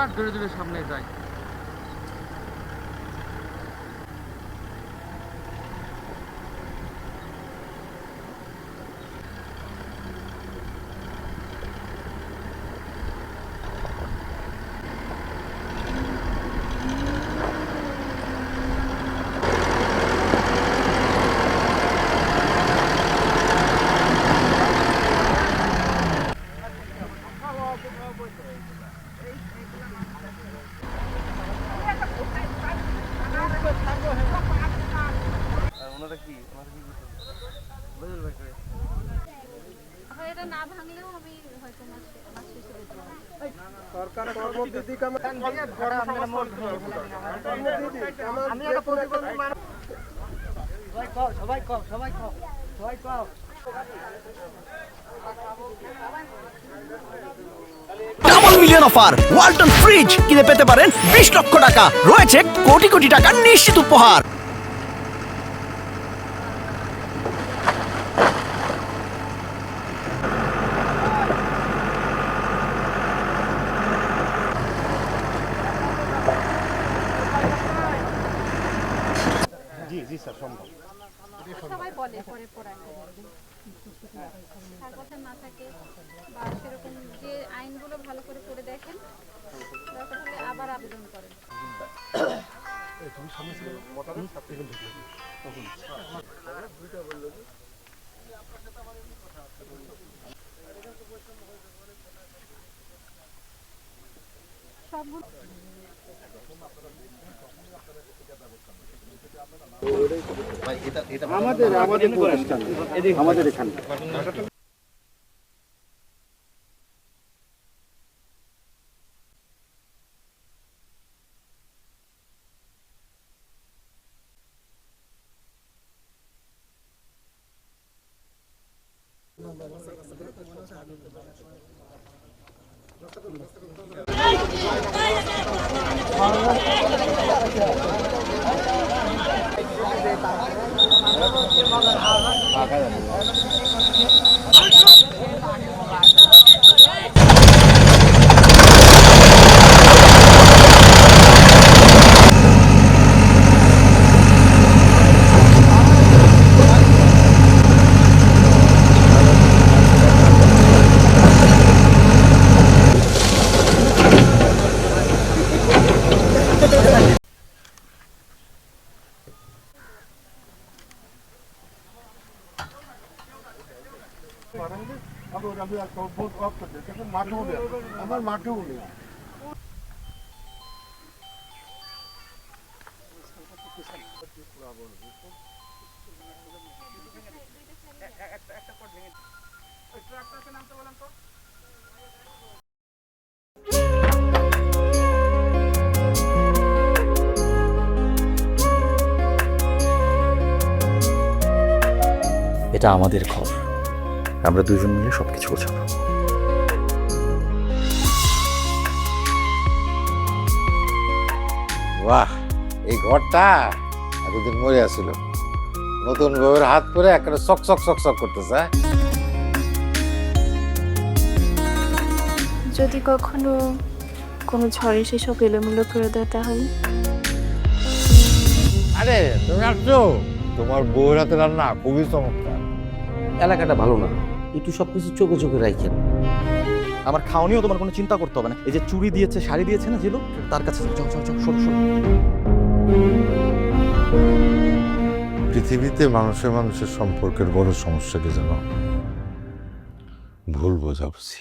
আবার ধরে ধরে সামনে যায়। এটা না ভাঙলেও আমি হয়তো মাছ শেষ করে দেবো। সরকার কর্মবিধি আমি একটা প্রতিবন্ধী মানুষ। সবাই কম double million offer Walton fridge কিনে পেতে পারেন 20 লক্ষ টাকা, রয়েছে কোটি কোটি টাকার নিশ্চিত উপহার। সবাই বলে পরে পড়ায় তার কথা না থাকে বা সেরকম যে আইনগুলো ভালো করে পড়ে দেখেন, দরকার হলে আবার আবেদন করেন। সবগুলো আমাদের এখানে আমার মাঠেও নেই। এটা আমাদের ঘর, আমরা দুজন মিলে সবকিছু গোছাবো। বাহ, এই ঘরটা এতদিন মরে আসছিল, নতুন বউয়ের হাত করে একটা চক চক চক চক করতেছে। যদি কখনো কোনো ঝড় এসে সব এলোমেলো করে দেয় তাহলে? আরে তুমি আসছো, তোমার বউয়ের হাতে রান্না খুবই চমৎকার। এলাকাটা ভালো না, একটু সবকিছু চোখে চোখে রাখেন। আমার খাওয়ানিও তোমার কোনো চিন্তা করতে হবে না। এই যে চুড়ি দিয়েছে, শাড়ি দিয়েছে না জিলু, তার কাছে যাও যাও যাও, সরো সরো। পৃথিবীতে মানুষের মানুষের সম্পর্কের বড় সমস্যা কি জানো? ভুল বোঝাবুঝি।